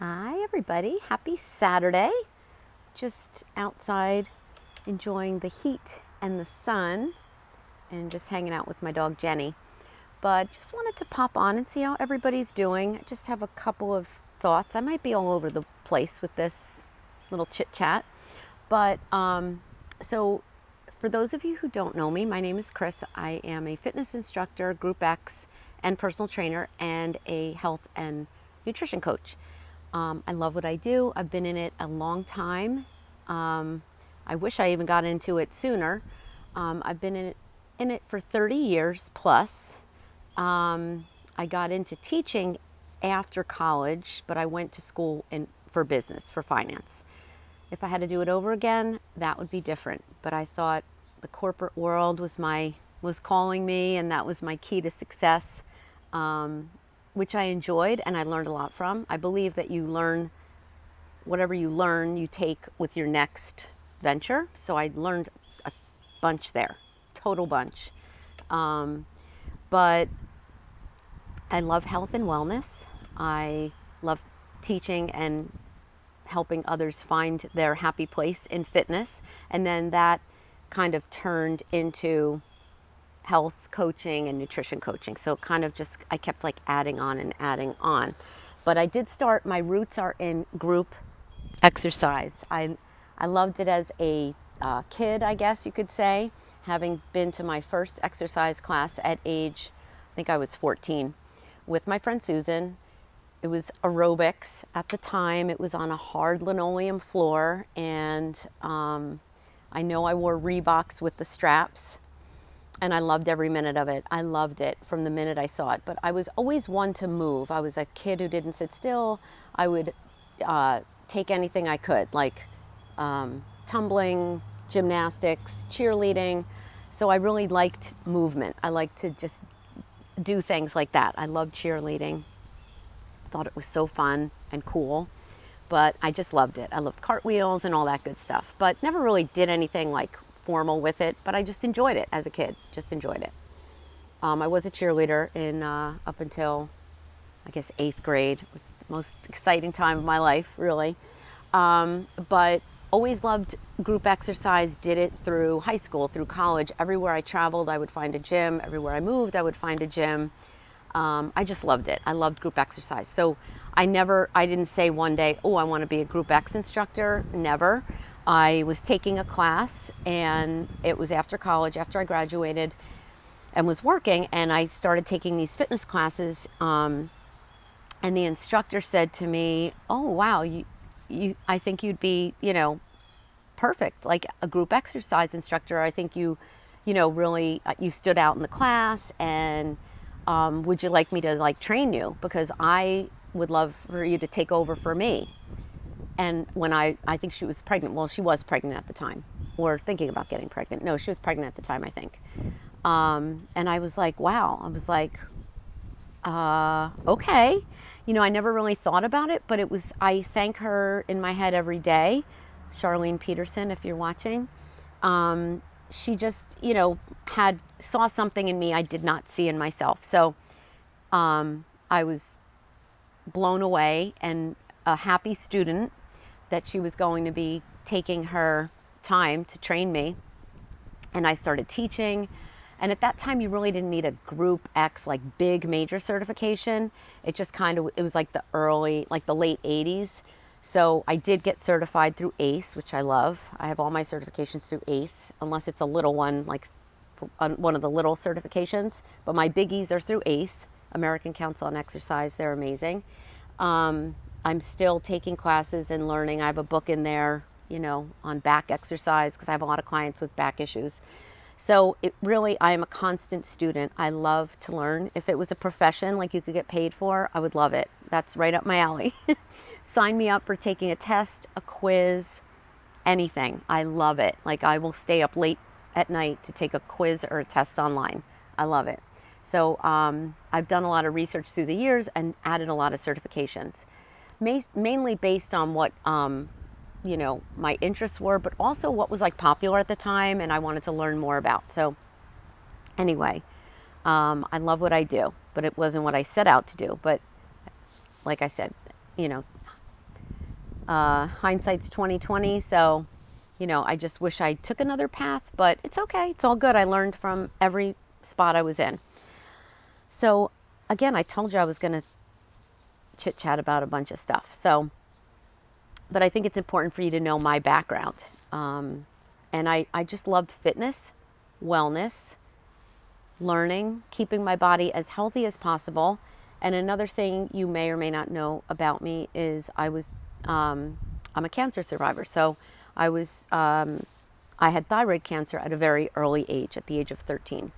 Hi, everybody. Happy Saturday. Just outside enjoying the heat and the sun and just hanging out with my dog Jenny. But just wanted to pop on and see how everybody's doing. I just have a couple of thoughts. I might be all over the place with this little chit chat. But so, for those of you who don't know me, my name is Chris. I am a fitness instructor, Group X, and personal trainer, and a health and nutrition coach. I love what I do. I've been in it a long time. I wish I even got into it sooner. I've been in it for 30 years plus. I got into teaching after college, but I went to school for business, for finance. If I had to do it over again, that would be different. But I thought the corporate world was calling me, and that was my key to success, which I enjoyed and I learned a lot from. I believe that you learn whatever you learn, you take with your next venture. So I learned a bunch there, total bunch. But I love health and wellness. I love teaching and helping others find their happy place in fitness. And then that kind of turned into health coaching and nutrition coaching. So kind of just, I kept like adding on and adding on. But I did start, my roots are in group exercise. I loved it as a kid, I guess you could say, having been to my first exercise class at age, I think I was 14, with my friend Susan. It was aerobics at the time. It was on a hard linoleum floor, and I know I wore Reeboks with the straps, and I loved every minute of it. I loved it from the minute I saw it. But I was always one to move. I was a kid who didn't sit still. I would take anything I could, like tumbling, gymnastics, cheerleading. So I really liked movement. I liked to just do things like that. I loved cheerleading. Thought it was so fun and cool, but I just loved it. I loved cartwheels and all that good stuff, but never really did anything like formal with it, but I just enjoyed it as a kid, just enjoyed it. I was a cheerleader in up until, I guess, 8th grade. It was the most exciting time of my life, really. But always loved group exercise, did it through high school, through college. Everywhere I traveled, I would find a gym. Everywhere I moved, I would find a gym. I just loved it. I loved group exercise. So I didn't say one day, oh, I want to be a Group X instructor. Never. I was taking a class, and it was after college, after I graduated and was working, and I started taking these fitness classes. And the instructor said to me, oh, wow, I think you'd be, perfect, like a group exercise instructor. I think really, you stood out in the class, and would you like me to like train you? Because I would love for you to take over for me. And when I think she was pregnant. Well, she was pregnant at the time, or thinking about getting pregnant. No, she was pregnant at the time, I think. And I was like, wow. I was like, okay. I never really thought about it, but I thank her in my head every day. Charlene Peterson, if you're watching. She just, saw something in me I did not see in myself. So I was blown away and a happy student that she was going to be taking her time to train me. And I started teaching. And at that time, you really didn't need a Group X, like big major certification. It just it was like the late 80s. So I did get certified through ACE, which I love. I have all my certifications through ACE, unless it's a little one, like one of the little certifications. But my biggies are through ACE, American Council on Exercise. They're amazing. I'm still taking classes and learning. I have a book in there, on back exercise, because I have a lot of clients with back issues. So I am a constant student. I love to learn. If it was a profession like you could get paid for, I would love it. That's right up my alley. Sign me up for taking a test, a quiz, anything. I love it. Like, I will stay up late at night to take a quiz or a test online. I love it. So I've done a lot of research through the years and added a lot of certifications, mainly based on what my interests were, but also what was like popular at the time and I wanted to learn more about. So anyway, I love what I do, but it wasn't what I set out to do. But like I said, Hindsight's 2020, so I just wish I took another path, but it's okay. It's all good. I learned from every spot I was in. So again, I told you I was going to chit chat about a bunch of stuff. But I think it's important for you to know my background. And I just loved fitness, wellness, learning, keeping my body as healthy as possible. And another thing you may or may not know about me is I'm a cancer survivor. So I had thyroid cancer at a very early age, at the age of 13.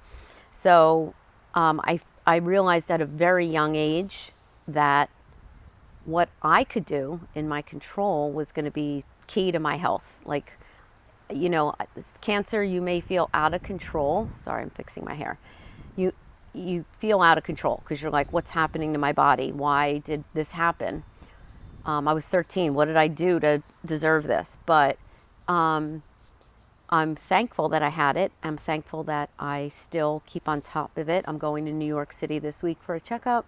So I realized at a very young age that what I could do in my control was going to be key to my health. Like, cancer, you may feel out of control. Sorry, I'm fixing my hair. You feel out of control because you're like, what's happening to my body? Why did this happen? I was 13. What did I do to deserve this? But I'm thankful that I had it. I'm thankful that I still keep on top of it. I'm going to New York City this week for a checkup.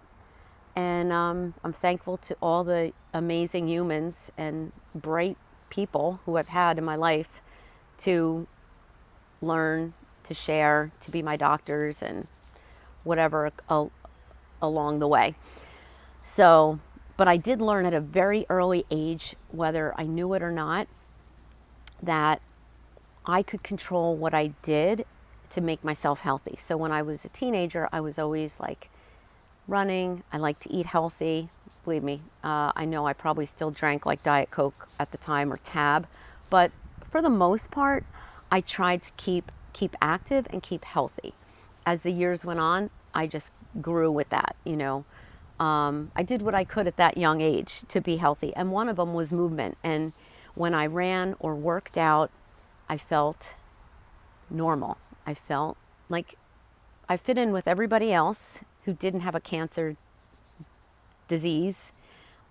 And I'm thankful to all the amazing humans and bright people who I've had in my life to learn, to share, to be my doctors and whatever along the way. So, but I did learn at a very early age, whether I knew it or not, that I could control what I did to make myself healthy. So when I was a teenager, I was always like running. I like to eat healthy. Believe me, I know I probably still drank like Diet Coke at the time or Tab, but for the most part, I tried to keep active and keep healthy. As the years went on, I just grew with that, I did what I could at that young age to be healthy. And one of them was movement. And when I ran or worked out, I felt normal. I felt like I fit in with everybody else who didn't have a cancer disease.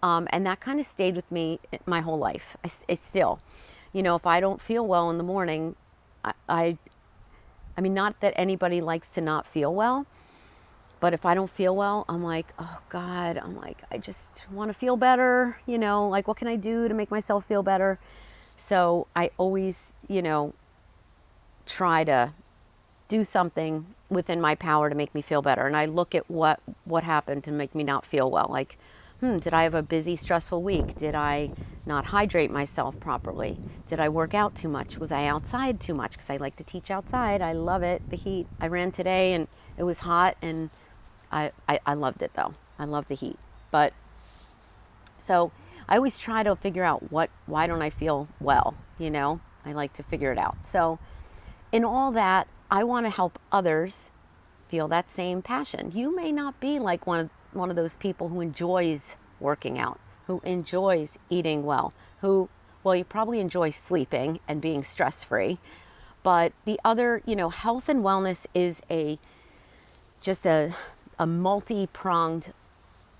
And that kind of stayed with me my whole life. I still, if I don't feel well in the morning, I mean, not that anybody likes to not feel well, but if I don't feel well, I'm like, oh God, I just want to feel better. Like, what can I do to make myself feel better? So I always, try to do something within my power to make me feel better. And I look at what happened to make me not feel well. Like, did I have a busy, stressful week? Did I not hydrate myself properly? Did I work out too much? Was I outside too much? Because I like to teach outside. I love it, the heat. I ran today and it was hot and I loved it though. I love the heat. But so I always try to figure out why don't I feel well? I like to figure it out. So in all that, I want to help others feel that same passion. You may not be like one of those people who enjoys working out, who enjoys eating well, you probably enjoy sleeping and being stress-free. But the other, health and wellness is just a multi-pronged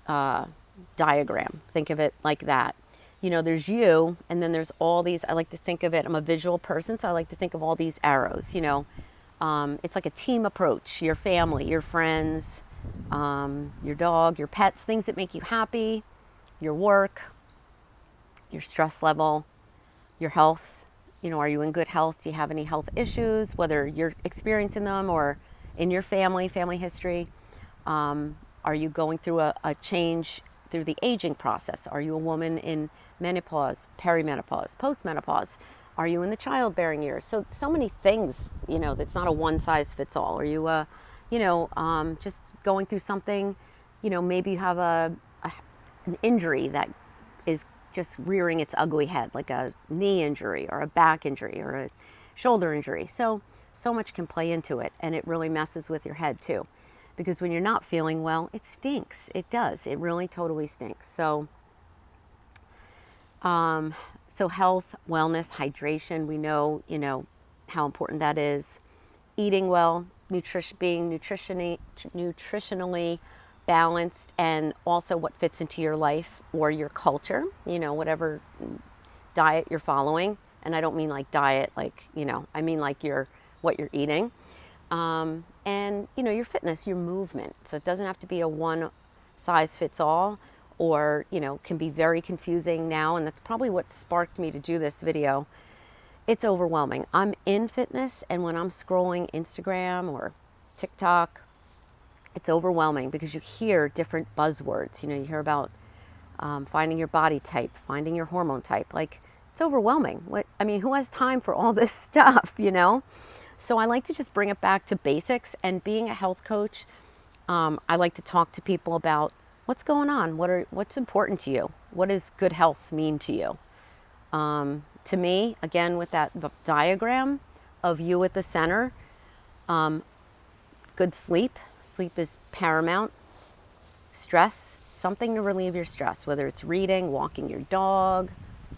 diagram. Think of it like that. There's you, and then there's all these, I like to think of it, I'm a visual person, so I like to think of all these arrows, it's like a team approach. Your family, your friends, your dog, your pets, things that make you happy, your work, your stress level, your health. Are you in good health? Do you have any health issues, whether you're experiencing them or in your family history? Are you going through a change through the aging process? Are you a woman in menopause, perimenopause, postmenopause? Are you in the childbearing years? So many things, that's not a one size fits all. Are you, just going through something, maybe you have an injury that is just rearing its ugly head, like a knee injury or a back injury or a shoulder injury. So much can play into it, and it really messes with your head too. Because when you're not feeling well, it stinks. It does. It really totally stinks. So health, wellness, hydration, we know, how important that is. Eating well, being nutritionally balanced, and also what fits into your life or your culture, whatever diet you're following. And I don't mean like diet, like, I mean like what you're eating. And, your fitness, your movement. So it doesn't have to be a one size fits all, or, can be very confusing now. And that's probably what sparked me to do this video. It's overwhelming. I'm in fitness, and when I'm scrolling Instagram or TikTok, it's overwhelming because you hear different buzzwords. You hear about finding your body type, finding your hormone type. Like, it's overwhelming. Who has time for all this stuff, So I like to just bring it back to basics. And being a health coach, I like to talk to people about what's going on, what's important to you, what does good health mean to you. To me, again, with that diagram of you at the center, good sleep. Sleep is paramount. Stress, something to relieve your stress, whether it's reading, walking your dog,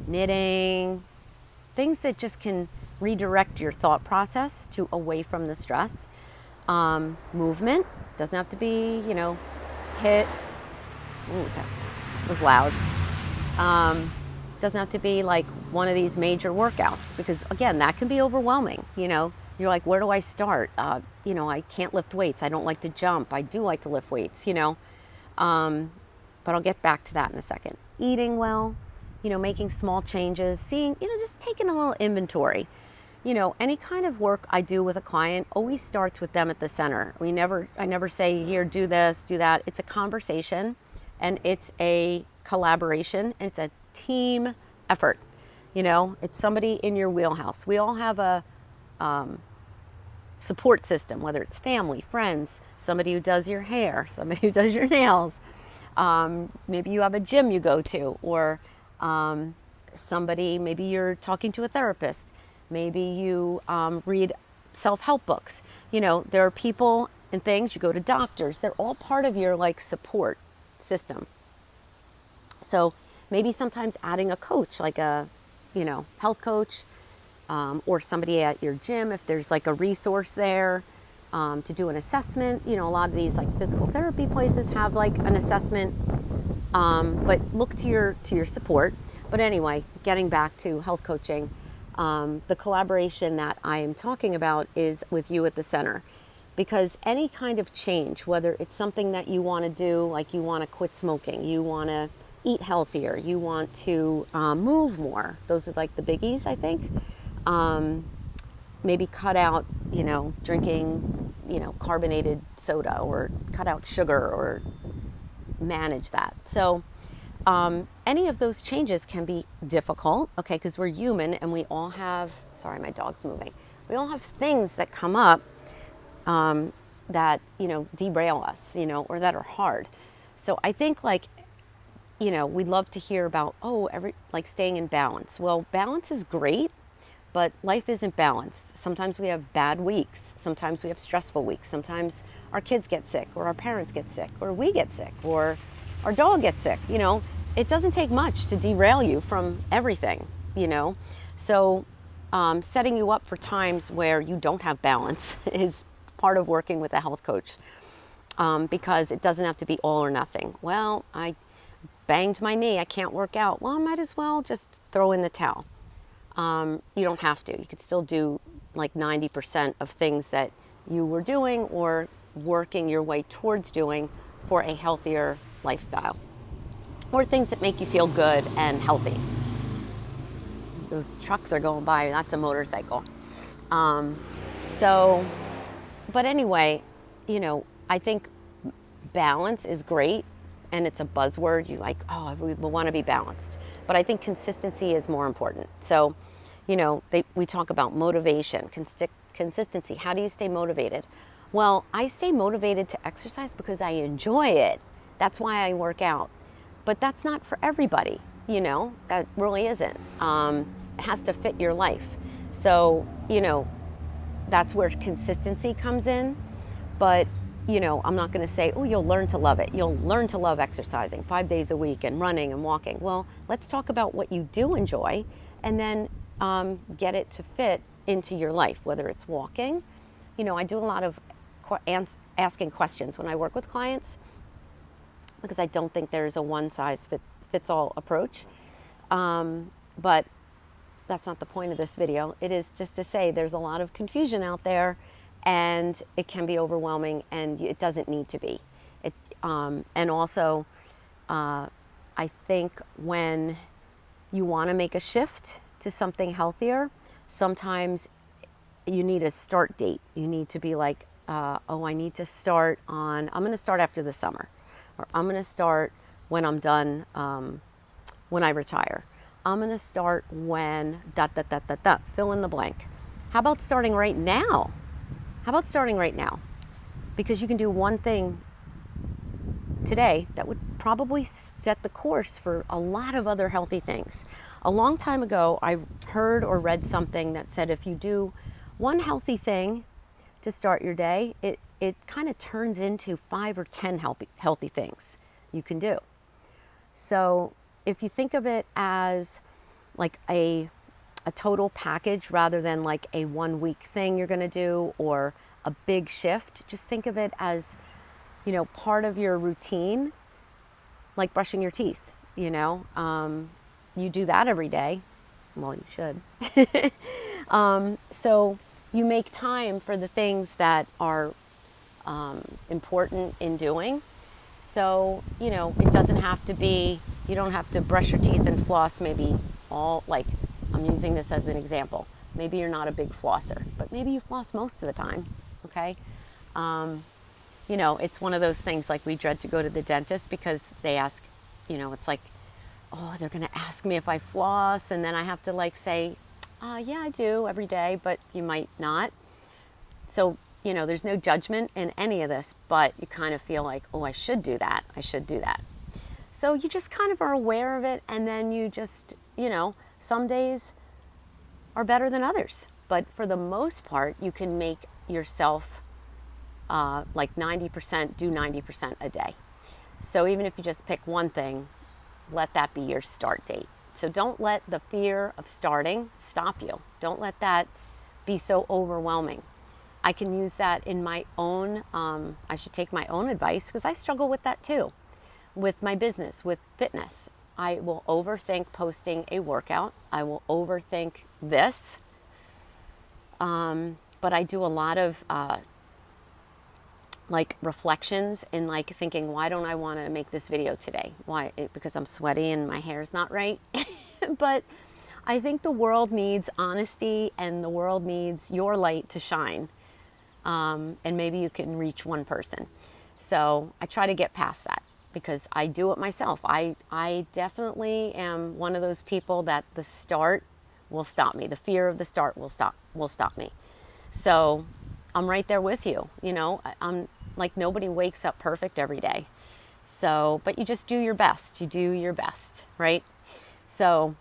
knitting, things that just can redirect your thought process to away from the stress. Movement, doesn't have to be, hit. Ooh, that was loud. Doesn't have to be like one of these major workouts, because again, that can be overwhelming. You're like, where do I start? I can't lift weights. I don't like to jump. I do like to lift weights, but I'll get back to that in a second. Eating well, making small changes, seeing, just taking a little inventory. Any kind of work I do with a client always starts with them at the center. I never say, here, do this, do that. It's a conversation, and it's a collaboration, and it's a team effort. It's somebody in your wheelhouse. We all have a support system, whether it's family, friends, somebody who does your hair, somebody who does your nails. Maybe you have a gym you go to, or maybe you're talking to a therapist. Maybe you read self-help books. There are people and things, you go to doctors. They're all part of your support system. So maybe sometimes adding a coach, like a, health coach, or somebody at your gym, if there's a resource there to do an assessment. A lot of these physical therapy places have an assessment, but look to your support. But anyway, getting back to health coaching, the collaboration that I am talking about is with you at the center, because any kind of change, whether it's something that you want to do, like you want to quit smoking, you want to eat healthier, you want to move more. Those are the biggies, I think. Maybe cut out, drinking, carbonated soda, or cut out sugar, or manage that. So any of those changes can be difficult, okay, because we're human, and we all have, sorry, my dog's moving. We all have things that come up that, derail us, or that are hard. So I think we'd love to hear about, staying in balance. Well, balance is great, but life isn't balanced. Sometimes we have bad weeks. Sometimes we have stressful weeks. Sometimes our kids get sick, or our parents get sick, or we get sick, or our dog gets sick. It doesn't take much to derail you from everything, So setting you up for times where you don't have balance is part of working with a health coach, because it doesn't have to be all or nothing. Well, I banged my knee, I can't work out. Well, I might as well just throw in the towel. You don't have to. You could still do 90% of things that you were doing or working your way towards doing for a healthier lifestyle, or things that make you feel good and healthy. Those trucks are going by. That's a motorcycle. But anyway, I think balance is great. And it's a buzzword. You we want to be balanced. But I think consistency is more important. So, we talk about motivation, consistency. How do you stay motivated? Well, I stay motivated to exercise because I enjoy it. That's why I work out. But that's not for everybody, that really isn't. It has to fit your life. So, that's where consistency comes in. But I'm not going to say, you'll learn to love it. You'll learn to love exercising 5 days a week and running and walking. Well, let's talk about what you do enjoy, and then get it to fit into your life, whether it's walking. I do a lot of asking questions when I work with clients, because I don't think there's a one-size-fits-all approach. But that's not the point of this video. It is just to say there's a lot of confusion out there, and it can be overwhelming, and it doesn't need to be. And also, I think when you want to make a shift to something healthier, sometimes you need a start date. You need to be like, I need to start I'm going to start after the summer, or I'm going to start when I'm done, when I retire. I'm going to start when fill in the blank. How about starting right now? Because you can do one thing today that would probably set the course for a lot of other healthy things. A long time ago, I heard or read something that said if you do one healthy thing to start your day, it kind of turns into 5 or 10 healthy things you can do. So if you think of it as like a total package rather than like a 1 week thing you're going to do or a big shift, just think of it as, part of your routine, like brushing your teeth. You do that every day. Well, you should. So you make time for the things that are important in doing. So, it doesn't have to be, you don't have to brush your teeth and floss maybe I'm using this as an example. Maybe you're not a big flosser, but maybe you floss most of the time, okay? It's one of those things like we dread to go to the dentist because they ask, it's like, oh, they're going to ask me if I floss, and then I have to say, yeah, I do every day, but you might not. So, there's no judgment in any of this, but you kind of feel like, oh, I should do that. So you just kind of are aware of it, and then you just, some days are better than others. But for the most part, you can make yourself 90%, do 90% a day. So even if you just pick one thing, let that be your start date. So don't let the fear of starting stop you. Don't let that be so overwhelming. I can use that in my own, I should take my own advice because I struggle with that too. With my business, with fitness, I will overthink posting a workout. I will overthink this. But I do a lot of reflections and thinking, why don't I want to make this video today? Why? Because I'm sweaty and my hair's not right. But I think the world needs honesty and the world needs your light to shine. And maybe you can reach one person. So I try to get past that because I do it myself. I definitely am one of those people that the start will stop me. The fear of the start will stop me. So I'm right there with you. I'm like, nobody wakes up perfect every day. So, but you just do your best. You do your best, right? So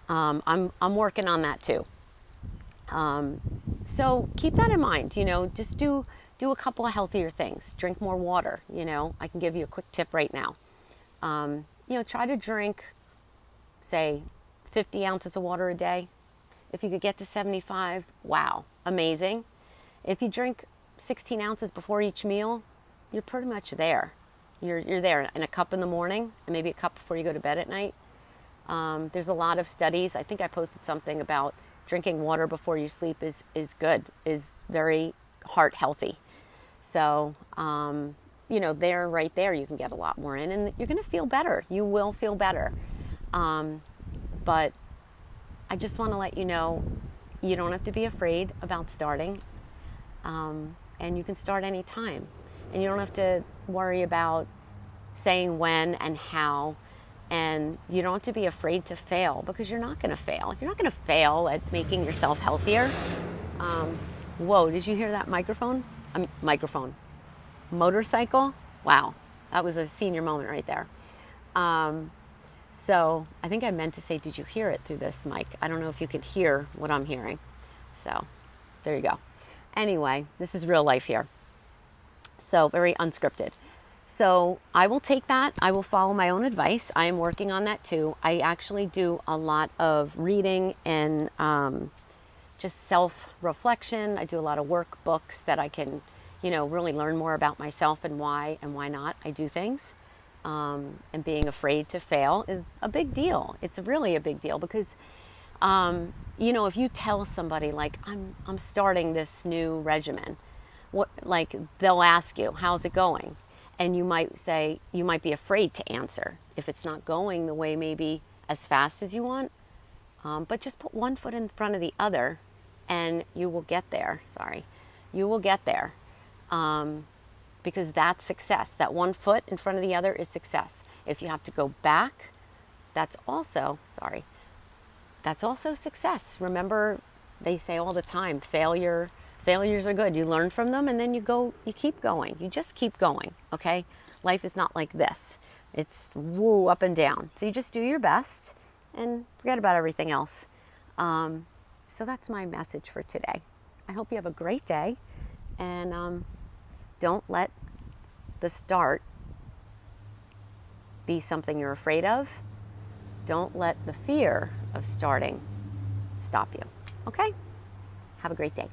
I'm working on that too. So keep that in mind, just do a couple of healthier things. Drink more water, I can give you a quick tip right now. Try to drink, say, 50 ounces of water a day. If you could get to 75, wow, amazing. If you drink 16 ounces before each meal, you're pretty much there. You're there. And a cup in the morning, and maybe a cup before you go to bed at night. There's a lot of studies. I think I posted something about drinking water before you sleep is good, is very heart healthy. So, right there, you can get a lot more in, and you're going to feel better. You will feel better. But I just want to let you know, you don't have to be afraid about starting. And you can start anytime. And you don't have to worry about saying when and how. And you don't have to be afraid to fail because you're not going to fail. You're not going to fail at making yourself healthier. Whoa, did you hear that microphone? Motorcycle? Wow, that was a senior moment right there. So I think I meant to say, did you hear it through this mic? I don't know if you can hear what I'm hearing. So there you go. Anyway, this is real life here. So very unscripted. So I will take that. I will follow my own advice. I am working on that too. I actually do a lot of reading and just self-reflection. I do a lot of workbooks that I can, really learn more about myself and why not I do things. And being afraid to fail is a big deal. It's really a big deal because, if you tell somebody I'm starting this new regimen, they'll ask you, how's it going? And you might say, you might be afraid to answer if it's not going the way maybe as fast as you want. But just put one foot in front of the other and you will get there. Sorry. You will get there. Because that's success. That one foot in front of the other is success. If you have to go back, that's also success. Remember, they say all the time, failures are good. You learn from them and then you keep going. You just keep going, okay? Life is not like this. It's woo, up and down. So you just do your best and forget about everything else. So that's my message for today. I hope you have a great day, and don't let the start be something you're afraid of. Don't let the fear of starting stop you. Okay? Have a great day.